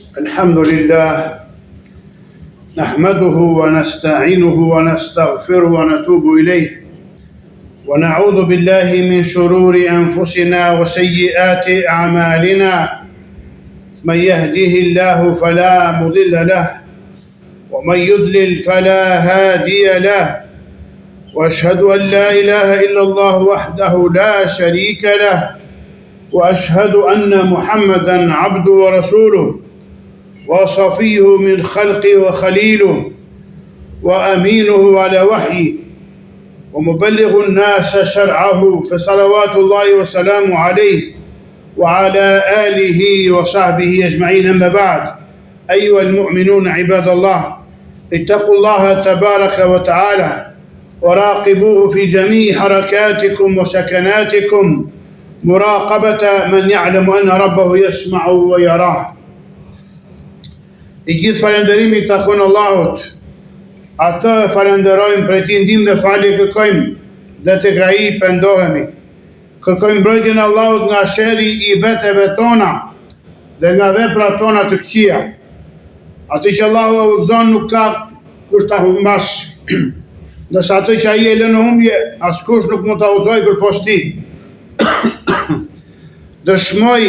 الحمد لله نحمده ونستعينه ونستغفره ونتوب إليه ونعوذ بالله من شرور أنفسنا وسيئات أعمالنا من يهده الله فلا مضل له ومن يضلل فلا هادي له وأشهد أن لا إله إلا الله وحده لا شريك له وأشهد أن محمدًا عبده ورسوله وصفيه من خلقه وخليله وأمينه على وحيه ومبلغ الناس شرعه فصلوات الله وسلامه عليه وعلى آله وصحبه أجمعين. أما بعد، أيها المؤمنون عباد الله، اتقوا الله تبارك وتعالى وراقبوه في جميع حركاتكم وسكناتكم مراقبة من يعلم أن ربه يسمع ويراه. I gjithë falenderimi takon Allahut. Atë falenderojmë, prej tij ndihmë dhe falje kërkojmë dhe tek ai pendohemi. Kërkojmë mbrojtjen e Allahut nga sherri I veteve tona dhe nga veprat tona të këqija. Atë që Allahu udhëzon nuk ka kush ta humbas. Ndërsa atë që ai e lën në humbje, askush nuk mund ta udhëzojë përposhtë tij. Dëshmoj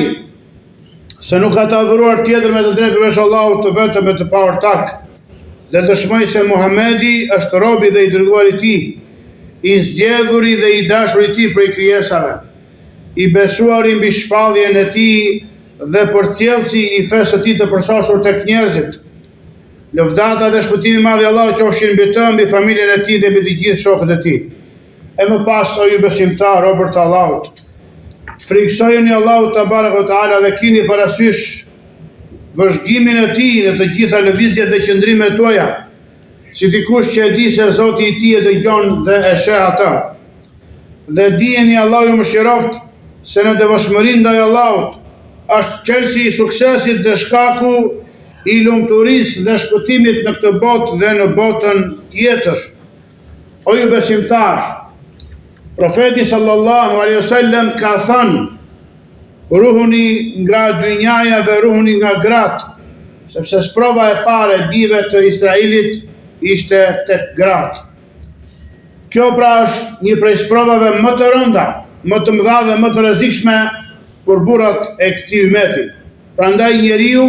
se nuk ka të adhuruar tjetër me të drejtë përveç Allahut të vetëm e të paortak, dhe dëshmoj se Muhamedi është robi dhe I dërguari I Tij, I zgjedhuri dhe I dashuri I Tij prej krijesave, I besuari mbi shpalljen e Tij dhe përcjellësi I fesë së Tij të përsosur tek njerëzit. Lëvdata dhe shpëtimi I madh I Allahut qofshin mbi të, mbi familjen e Tij dhe mbi të gjithë shokët e Tij. E më pas, o ju besimtar, robër të Allahut, friksojeni Allahut Tabaraka wa Taala dhe kini parasysh vëzhgimin e Tij në të gjitha lëvizjet dhe qëndrimet tuaja, si dikush që e di se Zoti I Tij e dëgjon dhe e sheh atë. Dhe dijeni, Allahu ju mëshiroft, se në devotshmërinë ndaj Allahut është çelësi I suksesit dhe shkaku I lumturisë dhe shpëtimit në këtë botë dhe në botën tjetër. O ju besimtar, Profeti sallallahu alaihi wasallam ka thënë: ruhuni nga dynjaja dhe ruhuni nga gratë, sepse sprova e parë e bijve të Israilit ishte tek gratë. Kjo pra është një prej sprovave më të rënda, më të mëdha dhe më të rrezikshme për burrat e këtij ummeti. Prandaj njeriu,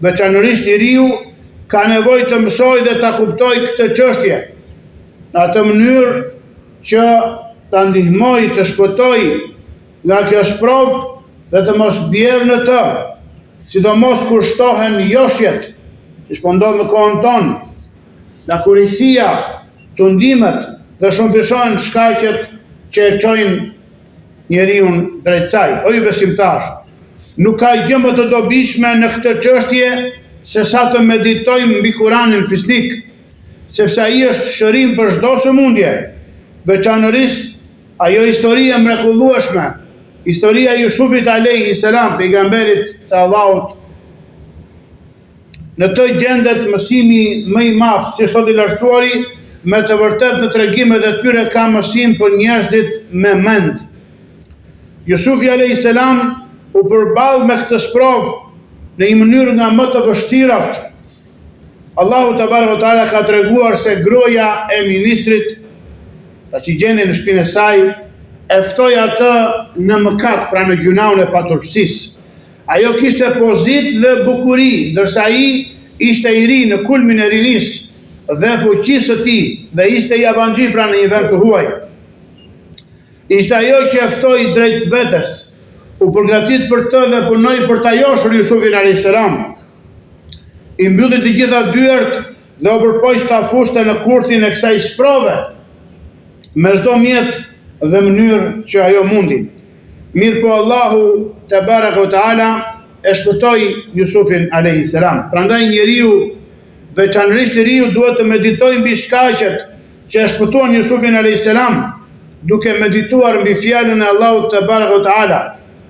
veçanërisht njeriu, ka nevojë të mësojë dhe ta kuptojë këtë çështje në atë mënyrë që ta ndihmoj të shpëtoj nga kjo sprovë dhe të mos bjerë në të, sidomos kur shtohen joshjet, që shpondon në kohën tonë, lakurisia, tundimet dhe shumëfishojnë shkaqet që e çojnë njeriun drejt saj. O ju besimtar, nuk ka gjë më të dobishme në këtë çështje se sa të meditojmë mbi Kur'anin fisnik, sepse ai është shërim për çdo sëmundje, veçanërisht ajo histori e mrekullueshme, historia e Jusufit alayhi salam, pejgamberit të Allahut. Në të gjendet mësimi më I madh, si thotë I lartësuari, me të vërtetë në tregimet e tyre ka mësim për njerëzit me mend. Jusufi alayhi salam u përball me këtë sprovë në një mënyrë nga më të vështirat. Allahu Tabaraka wa Taala ka treguar se groja e ministrit, që gjende në shtëpinë e saj, e ftoi atë në mëkat, pra në gjunaun e paturpsisë. Ajo kishte pozitë dhe bukuri, ndërsa ai ishte I ri në kulmin e rinisë dhe fuqisë së tij, dhe ishte I abanxhi pra në një vend të huaj. Ishte ajo që e ftoi drejt vetes, u përgatit për të dhe punoi për ta joshur Jusufin alayhis salam. I mbylli të gjitha dyert dhe u përpoq ta fuste në kurthin e kësaj sprove, me çdo mjet dhe mënyrë që ajo mundi. Mirë po Allahu Tabaraka wa Taala e shpëtoi Jusufin alayhis salam. Prandaj njeriu, veçanërisht njeriu, duhet të meditojë mbi shkaqet që e shpëtuan Jusufin alayhis salam, duke medituar mbi fjalën e Allahut Tabaraka wa Taala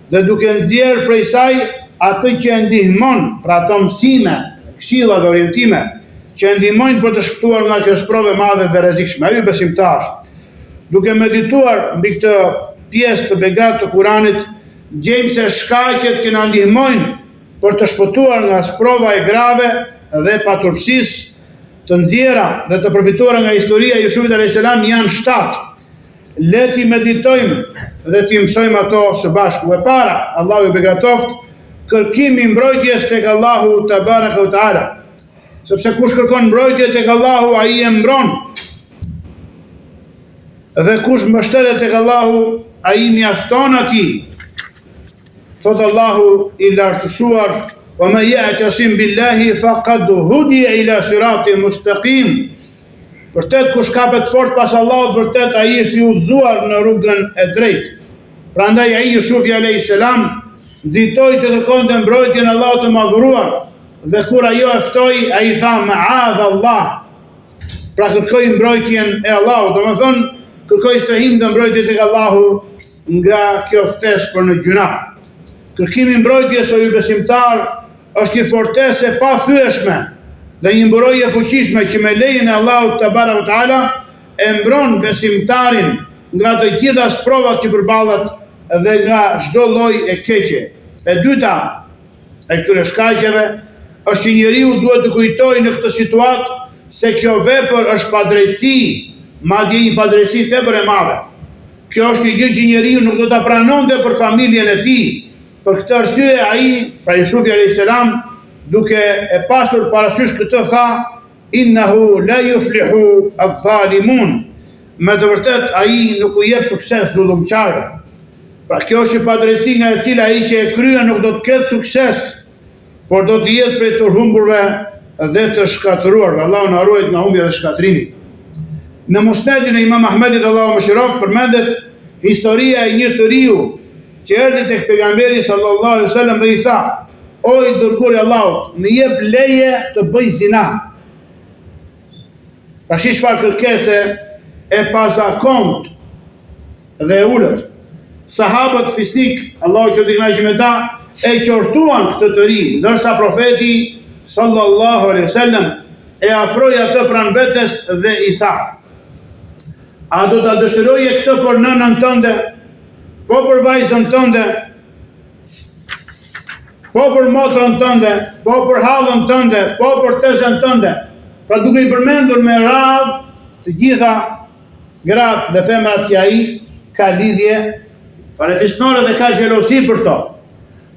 dhe duke nxjerrë prej saj atë që e ndihmon, pra ato mësime, këshilla dhe orientime që e ndihmojnë për të shpëtuar nga kjo sprovë e madhe dhe rrezikshme. Ai besimtar, duke medituar mbi këtë pjesë të begatë të Kuranit, gjejmë se shkaqet që na ndihmojnë për të shpëtuar nga sprova e grave dhe paturpsisë të nxjerra dhe të përfituara nga historia e Jusufit a.s. janë 7. Le ti meditojmë dhe ti mësojmë ato së bashku. E para, Allahu ju begatoft, kërkimi mbrojtjes tek Allahu te baraka wa taala. Sepse kush kërkon mbrojtje tek Allahu, ai e mbron. Dhe kush mbështetet tek Allahu, ai mjafton atij. Thot Allahu i lartësuar: "Wa man ya'tasim billahi faqad hudiya ila siratin mustaqim." Vërtet kush kapet fort pas Allahut, vërtet ai është i udhëzuar në rrugën e drejtë. Prandaj ai Jusufi alayhis salam nxitoi të kërkonte mbrojtjen e Allahut të madhëruar, dhe kur ajo e ftoi, ai tha ma'adh Allah. Pra kërkoi mbrojtjen e Allahut, domethënë kërkoi strehim të mbrojtjes tek Allahu nga kjo ftesë për në gjuna. Kërkimi mbrojtjes o ju besimtar është një fortesë e pathyeshme dhe një mbrojtje fuqishme që me lejen e Allahut te baraka wa taala e mbron besimtarin nga të gjitha sprovat që përballet dhe nga çdo lloj e keqe. E dyta e këtyre shkaqeve është që njeriu duhet të kujtojë në këtë situatë se kjo vepër është padrejtësi, madje një padrejtësi tepër e madhe. Kjo është një gjë që njeriu nuk do ta pranonte për familjen e tij. Për këtë arsye ai, pra Jusufi alayhis salam, duke e pasur parasysh këtë tha: "Innahu la yuflihu adh-dhalimun." Me të vërtet ai nuk u jep sukses zullumçarëve. Pra kjo është padrejtësi nga e cila ai që e kryen nuk do të ketë sukses, por do të jetë prej të humburve dhe të shkatëruarve. Allahu na ruaj nga humbja dhe shkatrimi. Në Musnedin e Imam Ahmedit, Allahu mëshiroft, përmendet historia e një të riu që erdhi tek pejgamberi sallallahu alaihi wasallam dhe i tha: "O i dërguari i Allahut, më jep leje të bëj zina." Pra çfarë kërkese e pazakont dhe e ulët. Sahabët fisnik, Allahu që t'i kënaqë me ta, e qortuan këtë të ri, ndërsa profeti sallallahu alaihi wasallam e afroi atë pranë vetes dhe i tha: "A do ta dëshiroje këtë për nënën tënde, po për vajzën tënde, po për motrën tënde, po për hallën tënde, po për tezën tënde?" Pra duke i përmendur me radhë të gjitha gratë dhe femrat që ai ka lidhje farefisnore dhe ka xhelosi për to.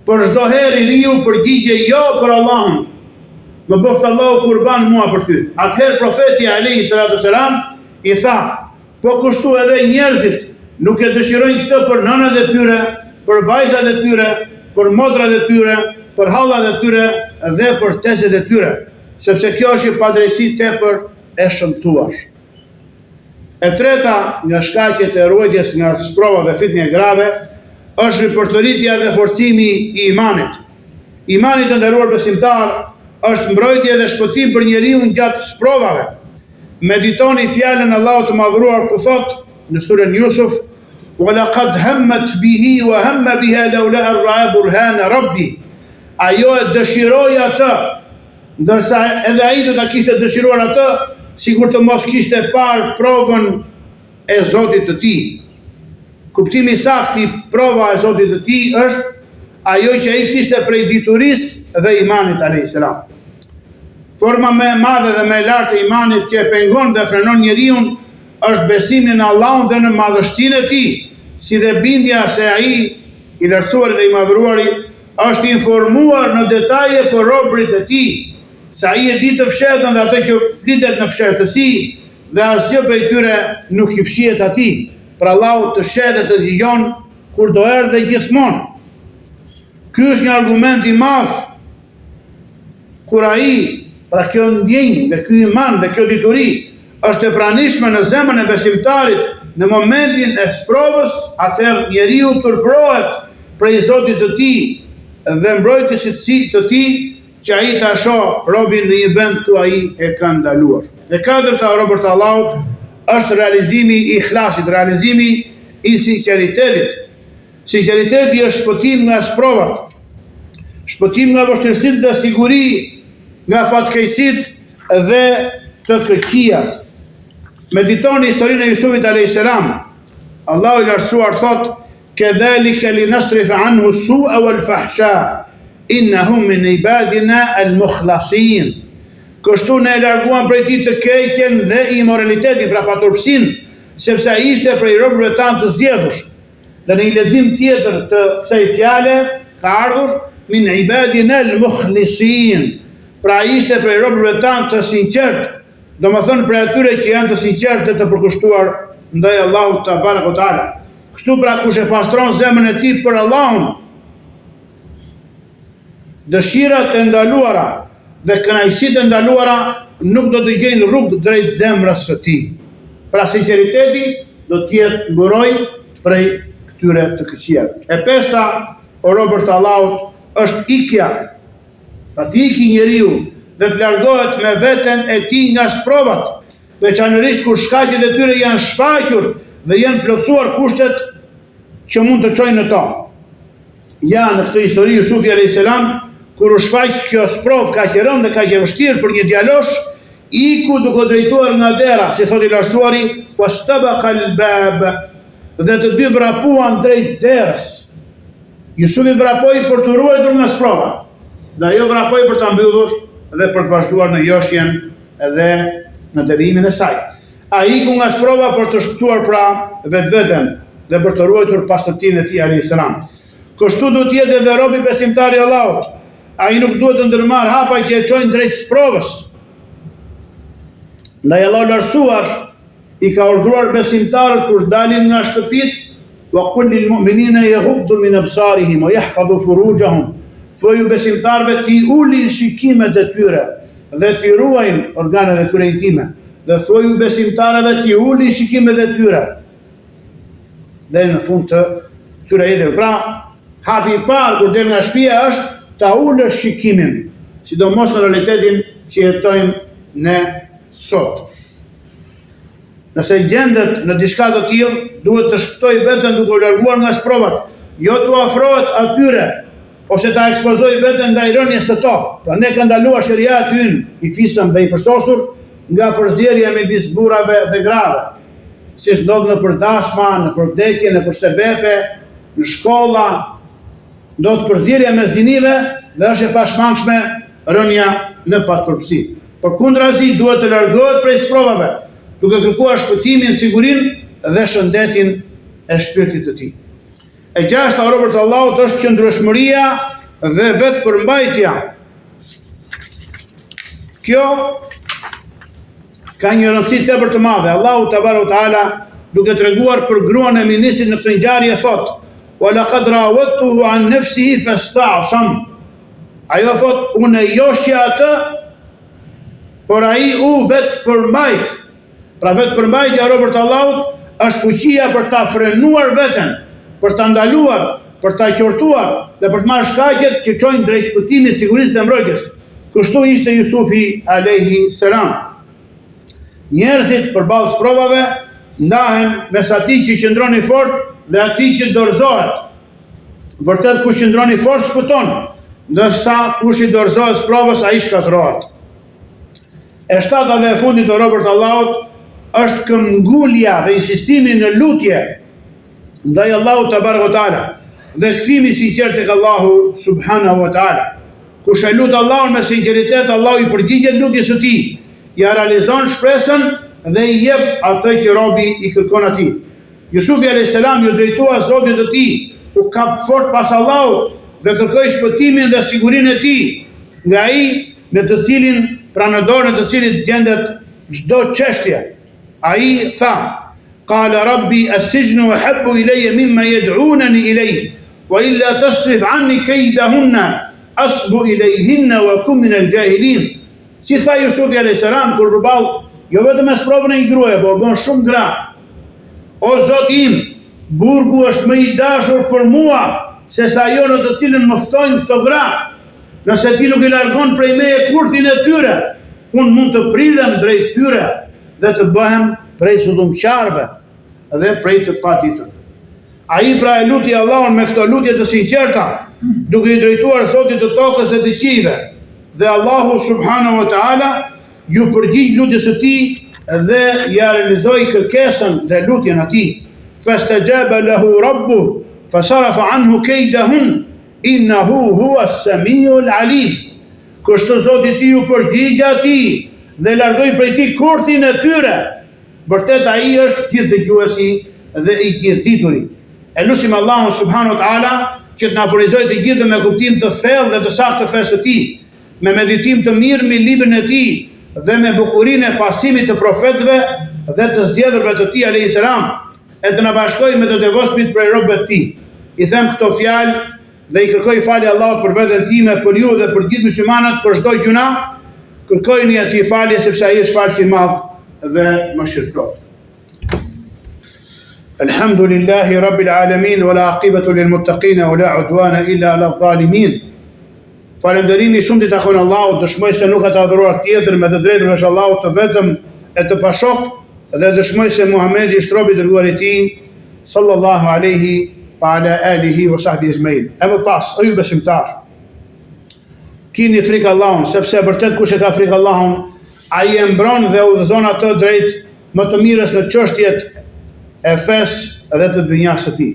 Por çdo herë i riu përgjigje: "Jo për Allahun, më bëft Allahu kurban mua për ty." Atëherë profeti alayhi salatu selam i tha: "Po kushtu edhe njerëzit nuk e dëshirojnë këtë për nënat e tyre, për vajzat e tyre, për motrat e tyre, për hallat e tyre dhe për tezet e tyre, sepse kjo është një padrejtësi tepër e shëmtuar." E treta nga shkaqet e ruajtjes nga sprova dhe fitnë grave është ripërtëritja dhe forcimi i imanit. Imani të nderuar besimtar është mbrojtje dhe shpëtim për njeriu gjatë sprovave. Meditoni fjalën e Allahut të madhruar ku thot në surën Yusuf: "Wa laqad hammat bihi wa hamma biha lawla an ra'a burhana rabbi." Ajo e dëshiroi atë, ndërsa edhe ai do ta kishte dëshiruar atë, sikur të mos kishte parë provën e Zotit të tij. Kuptimi i saktë i prova e Zotit të tij është ajo që ai kishte prej diturisë dhe imanit alayhis salam. Forma më e madhe dhe më e lartë e imanit që e pengon dhe frenon njeriu është besimi në Allahun dhe në madhështinë e tij, si dhe bindja se ai i lartësuar dhe i madhëruari është informuar në detaje për robërit e tij, se ai e di të fshehtën dhe atë që flitet në fshehtësi, dhe asgjë prej tyre nuk i fshihet atij. Pra Allahu të shehet të dëgjon kur do erdhë gjithmonë. Ky është një argument i madh kur ai, pra kjo ndjenjë dhe ky iman dhe kjo dituri është e pranishme në zemrën e besimtarit në momentin e sprovës, atëherë njeriu turpërohet prej Zotit të tij dhe mbrojtësit të tij, që ai ta shoh robin në një vend ku ai e ka ndaluar. Dhe katërta, robër të Allahut, është realizimi i ikhlasit, realizimi i sinqeritetit. Sinqeriteti është shpëtim nga sprovat, shpëtim nga vështirësitë dhe siguri, nga fatkeqësitë dhe të këqijat. Meditoni historinë e Jusufit alayhis salam. Allahu i lartësuar thot: "Kedhalika linasrifa anhu as-su'a wal fahsha innahum min ibadina al-mukhlasin. Kështu ne e larguam prej tij të keqen dhe imoralitetin, pra paturpsin, sepse ai ishte prej robërve tanë të zgjedhur. Dhe në një lexim tjetër të kësaj fjale ka ardhur min ibadina al-mukhlisin. Pra ishte prej robërve tanë të sinqert, domethënë prej atyre që janë të sinqertë të përkushtuar ndaj Allahut te barekuhu teala. Kështu pra kush e pastron zemrën e tij për Allahun, dëshirat e ndaluara dhe kënaqësitë e ndaluara nuk do të gjejnë rrugë drejt zemrës së tij. Pra sinqeriteti do të jetë mburoj prej këtyre të këqijave. E pesta, o robër të Allahut, është ikja. Pra të iki njeriu dhe të largohet me veten e tij nga sprovat, veçanërisht kur shkaqet e tyre janë shfaqur dhe janë plotësuar kushtet që mund të çojnë në to. Ja në këtë histori Jusufi a.s. kur u shfaq kjo sprov kaq e rëndë dhe kaq e vështirë për një djalosh, iku duke drejtuar nga dera, si thot i lartësuari, wastabaqa al-bab, dhe të dy vrapuan drejt derës. Jusufi vrapoi për të ruajtur nga sprova, dhe ajo vrapoi për ta mbyllur dhe për të vazhduar në joshjen edhe në devimin e saj. Ai iku nga sprova për të shpëtuar pra vetveten dhe për të ruajtur pastërtinë e tij alayhis salam. Kështu duhet të jetë edhe robi besimtar i Allahut. Ai nuk duhet të ndërmarr hapa që e çojnë drejt sprovës. Ndaj Allahu lartësuar i ka urdhëruar besimtarët kur dalin nga shtëpit, wa qul lil mu'minina yaghuddu min absarihim wa yahfazu furujahum. Thuaj besimtarëve të ulin shikimet e tyre dhe të ruajnë organet e tyre intime. Dhe thuaj besimtarëve të ulin shikimet e tyre. Dhe në fund të tyre jetëve. Pra, hapi i parë kur del nga shtëpia është ta ulësh shikimin, sidomos në realitetin që jetojmë ne sot. Nëse gjendet në diçka të tillë, duhet të shpëtoj veten duke u larguar nga sprovat, jo të afrohet atyre ose ta ekspozoj veten ndaj rënies së to. Pra ne ka ndaluar sheria ynë i fisëm dhe i përsosur nga përzierja midis burrave dhe grave, si ndodh në përdashma, në përdekje, në përsebepe, në shkolla, do të përzierja me zinive dhe është e pashmangshme rënja në paturpsi. Përkundrazi duhet të largohet prej sprovave, duke kërkuar shpëtimin, sigurinë dhe shëndetin e shpirtit të tij. E gjashta, o robër të Allahut, është qëndrueshmëria dhe vetëpërmbajtja. Kjo ka një rëndësi tepër të madhe. Allahu te barekuhu teala duke treguar për gruan e ministrit në këtë ngjarje thotë: وَلَقَدْ رَاوَدتُّهُ عَنْ نَفْسِهِ فَاسْتَعْصَمَ. Ajo thot, unë e joshja atë, por ai u vetë përmbajt. Pra vetë përmbajtja, robër të Allahut, është fuqia për ta frenuar veten, për ta ndaluar, për ta qortuar dhe për të marrë shkaqet që çojnë drejt shpëtimit, sigurisë dhe mbrojtjes. Kështu ishte Jusufi alayhi salam. Njerëzit përballë sprovave ndahen mes atij që qëndron i fortë dhe atij që dorëzohet. Vërtet kush qëndron i fortë shpëton, ndërsa kush i dorëzohet sprovës ai shkatërrohet. E shtata dhe e fundit të robërt Allahut është këmbgulja dhe insistimi në lutje ndaj Allahut te barekuhu teala dhe kthimi i sinqert tek Allahu subhanahu wa taala. Kush e lut Allahun me sinqeritet, Allahu i përgjigjet lutjes së tij, ja realizon shpresën dhe i jep atë që robi i kërkon atij. Jusufi a.s. ju drejtua Zotit të tij, u kap fort pas Allahut dhe kërkoi shpëtimin dhe sigurinë e tij nga ai në të cilin, pra në dorën e të cilit gjendet çdo çështje. Ai tha: "Qala rabbi as-sijnu ahabbu ilayya mimma yad'unani ilayhi, wa illa tasrif 'anni kaydahunna asbu ilayhinna wa kum min al-jahilin." Si tha Jusufi a.s. kur përball jo vetëm me sprovën e një gruaje, po bën shumë gra. O Zot im, burgu është më i dashur për mua se sa ajo në të cilën më ftojnë këto gra. Nëse ti nuk i largon prej meje kurthin e tyre, unë mund të prilem drejt tyre dhe të bëhem prej sudumqarve dhe prej të paditur. Ai pra e luti Allahun me këto lutje të sinqerta, duke i drejtuar Zotit të tokës dhe të qiejve. Dhe Allahu subhanahu wa taala ju përgjigj lutjes së tij dhe ja realizoi kërkesën dhe lutjen atij. Fastajaba lahu rabbuhu fasarafa anhu kaydahun Innahu hua as-samiul alim. Kështu Zoti ti ju përgjigja ati dhe largoi prej tij kurthin e tyre. Vërtet ai është gjithdëgjuesi dhe i gjithdituri. E lutim Allahun subhanahu wa taala që të na furnizojë të gjithë me kuptim të thellë dhe të saktë të fesë së tij, me meditim të mirë mbi librin e tij dhe me bukurinë e pasimit të profetëve dhe të zgjedhurve të tij alayhis salam, e të na bashkojë me të devotshmit prej robëve të tij. I them këto fjalë dhe i kërkoj falje Allahut për veten time, për ju dhe për gjithë muslimanët, për çdo gjuna. Kërkojini atij falje sepse ai është falësi i madh dhe mëshirëplot. Alhamdulillahi rabbil alamin wala aqibatu lil muttaqin wala udwana illa ala zalimin. Falënderimi shumë i takon Allahut, dëshmoj se nuk ka të adhuruar tjetër me të drejtë veç Allahut të vetëm e të pashok, dhe dëshmoj se Muhamedi është robi i dërguar i tij sallallahu alaihi wa ala alihi wa sahbihi ecma'in. E më pas, o ju besimtar, kini frikë Allahun, sepse vërtet kush e ka frikë Allahun, ai e mbron dhe udhëzon atë drejt më të mirës në çështjet e fesë dhe të dunjas së tij.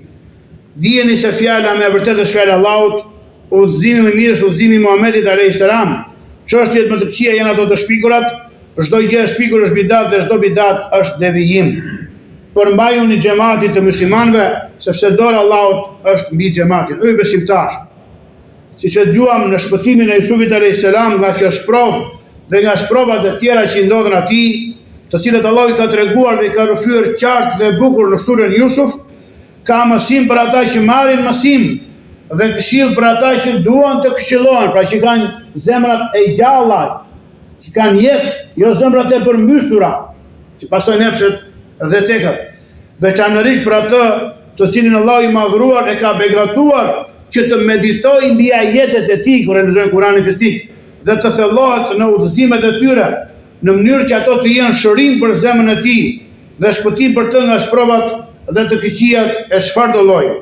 Dijeni se fjala me vërtet është fjala e Allahut, udhëzimi më i mirë është udhëzimi i Muhamedit alayhis salam. Çështjet më të këqija janë ato të shpikurat, çdo gjë e shpikur është bidat dhe çdo bidat është devijim. Përmbajuni xhamatit të muslimanëve, sepse dora e Allahut është mbi xhamatin. O besimtar, siç e dëgjuam në shpëtimin e Jusufit alayhis salam nga kjo sprovë dhe nga sprovat e tjera që i ndodhen atij, të cilët Allah i ka treguar dhe i ka rrëfyer qartë dhe bukur në surën Jusuf, ka mësim për ata që marrin mësim dhe këshill për ata që duan të këshillohen, pra që kanë zemrat e gjalla, që kanë jetë, jo zemrat e përmbysura, që pasojnë epshet dhe tekat. Veçanërisht për atë të cilin Allah i madhruar e ka begatuar që të meditojë mbi ajetet e tij kur e lexojnë Kur'anin festik dhe të thellohet në udhëzimet e tyre, në mënyrë që ato të jenë shërim për zemrën e tij dhe shpëtim për të nga sprovat dhe të këqijat e çfarëdo lloji.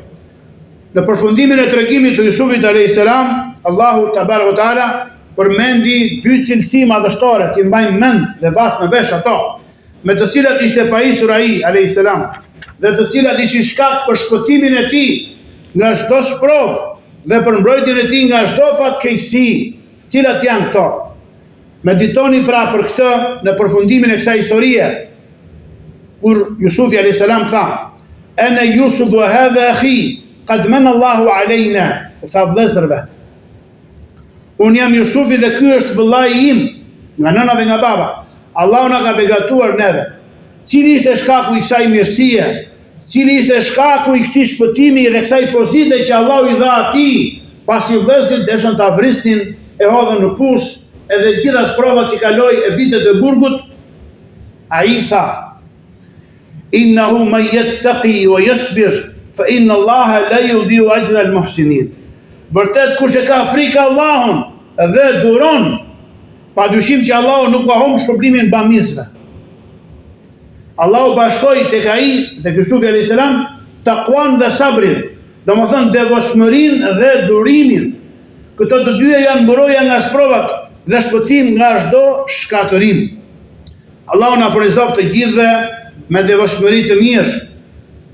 Në përfundimin e tregimit të Jusufit alayhis salam, Allahu tabaraka taala përmendi dy cilësi madhështore, që mbajmë mend dhe vath në vesh ato, me të cilat ishte pajisur ai alayhis salam, dhe të cilat ishin shkak për shpëtimin e tij nga çdo sprovë dhe për mbrojtjen e tij nga çdo fatkeqësi. Cilat janë këto? Meditoni pra për këtë në përfundimin e kësaj historie, kur Jusufi alayhis salam tha: "Ana Yusuf wa hadha akhi, qad manna Allahu alayna", u tha vëllezërve: "Unë jam Jusufi dhe ky është vëllai im, nga nëna dhe nga baba. Allahu na ka begatuar neve." Cili ishte shkaku i kësaj mirësie? Cili ishte shkaku i këtij shpëtimi dhe kësaj pozite që Allahu i dha atij, pasi vëllezërit deshën ta vrisnin, e hodhën në pus, edhe gjitha sprovat që kaloi e vitet e burgut? Ai tha: "Innahu man yattaqi wa yasbir, fa inna Allaha la yudhi'u ajra al-muhsinin." Vërtet kush e ka frikë Allahun dhe duron, padyshim që Allahu nuk ka humbur shpërblimin e bamirësve. Allahu bashkoi tek ai, tek Jusufi alayhis salam, takuan dhe sabrin, domethënë devotshmërinë dhe durimin. Këto të dyja janë mbrojtje nga sprovat dhe shpëtim nga çdo shkatërim. Allahu na furnizoft të gjithëve me devotshmëri të mirë,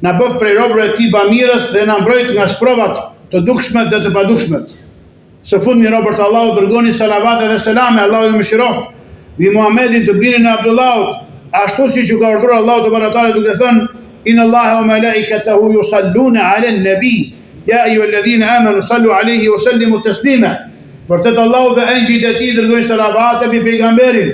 na bëf prej robërve të tij bamirës dhe na mbrojt nga sprovat të dukshmet dhe të padukshmet. Së fundmi robër të Allahut dërgoni salavate dhe selame, Allahu ju mëshiroft, mbi Muhamedit të birin e Abdullahut, ashtu siç u ka urdhëruar Allahu te baratale duke thënë: "Inna Allaha wa malaikatahu yusalluna 'alan nabi, ya ayyuhalladhina amanu sallu 'alayhi wa sallimu taslima." Vërtet Allahu dhe engjëjt e tij dërgojnë salavate mbi pejgamberin.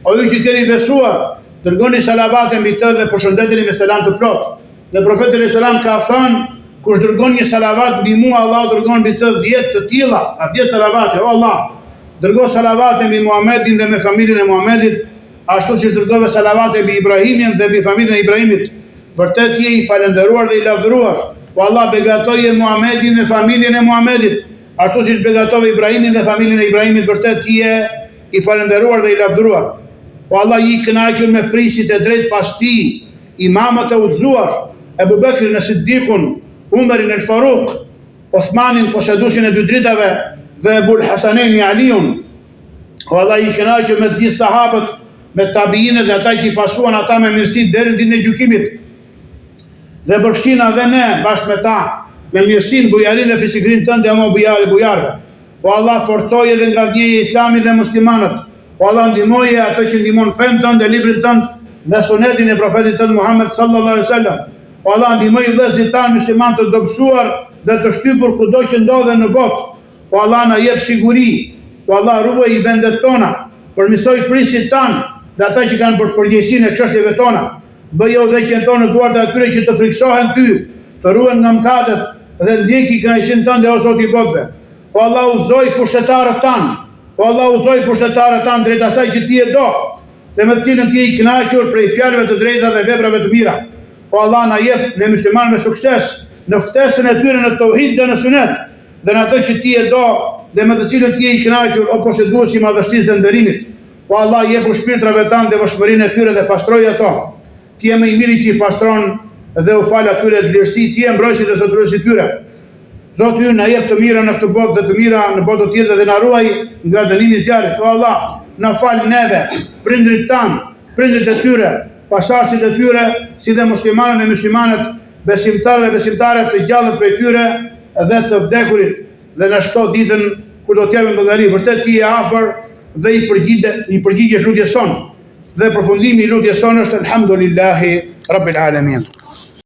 O ju që keni besuar, dërgoni salavate mbi të dhe përshëndeteni me selam të plot. Dhe profeti alayhis salam ka thënë: "Kush dërgon një salavat mbi mua, Allah dërgon mbi të 10 të tilla." A 10 salavate, o Allah, dërgo salavate mbi Muhamedit dhe me familjen e Muhamedit, ashtu si dërgove salavate mbi Ibrahimin dhe mbi familjen e Ibrahimit. Vërtet je i falendëruar dhe i lavdëruar. O Allah, begatoje Muhamedin dhe familjen e Muhamedit, ashtu si begatove Ibrahimin dhe familjen e Ibrahimit. Vërtet je i falendëruar dhe i lavdëruar. O Allah, je i kënaqur me prisit e drejt pas ti, imamët e udhëzuar, Ebu Bekrin e Siddiqun, Umerin el Faruq, Othmanin posedusin e dy dritave dhe Ebul Hasaneni Aliun. O Allah, i kënaqur me gjithë sahabët, me tabiinët dhe ata që i pasuan ata me mirësi deri në ditën e gjykimit. Dhe përfshina dhe ne bashkë me ta me mirësinë, bujarinë dhe fisikrinë tënde, ama bujarëve. O Allah, forcoje dhe nga dhjeje Islamin dhe muslimanët. O Allah, ndihmoje ato që ndihmon fen tënde, librin tënd dhe sunetin e profetit tënd Muhammed sallallahu alaihi wasallam. O Allah, ndihmoje vëllezërit tanë musliman të dobësuar dhe të shtypur kudo që ndodhen në botë. O Allah, na jep siguri. O Allah, ruaj i vendet tona, përmirësoj prisit tanë dhe ata që kanë për përgjegjësinë e çështjeve tona. Bëje udhëheqjen tonë në duart e atyre që të friksohen ty, të ruhen nga mëkatet dhe ndjeki kënaqësinë tënde o Zoti i botëve. O Allah, udhëzoj pushtetarët tanë. O Allah, udhëzoj pushtetarët tanë drejt asaj që ti e do, dhe me të cilën ti je i kënaqur prej fjalëve të drejta dhe veprave të mira. O Allah, na jep ne muslimanëve sukses në ftesën e tyre në tauhid dhe në sunet, dhe në atë që ti e do dhe me të cilën ti je i kënaqur o posëdhuesi i madhështisë dhe nderimit. O Allah, jep shpirtrave tanë dhe vëshmërinë e tyre dhe pastroj ato. Ti je më i miri që i pastron dhe u fal atyre të lirësi, ti je mbrojtësi dhe sotërësi tyre. Zoti ynë na jep të mira në këtë botë dhe të mira në botën tjetër dhe na ruaj nga dënimi i zjarrit. O Allah, na fal neve, prindrit tanë, prindrit e tyre, pasardhësit e tyre, si dhe muslimanët dhe muslimanët, besimtarë dhe besimtare të gjallë prej tyre dhe të vdekurit, dhe na shto ditën kur do të japim llogari. Vërtet ti je afër dhe i përgjigjesh lutjes sonë. Dhe përfundimi i lutjes sonë është elhamdulillahi rabbil alamin.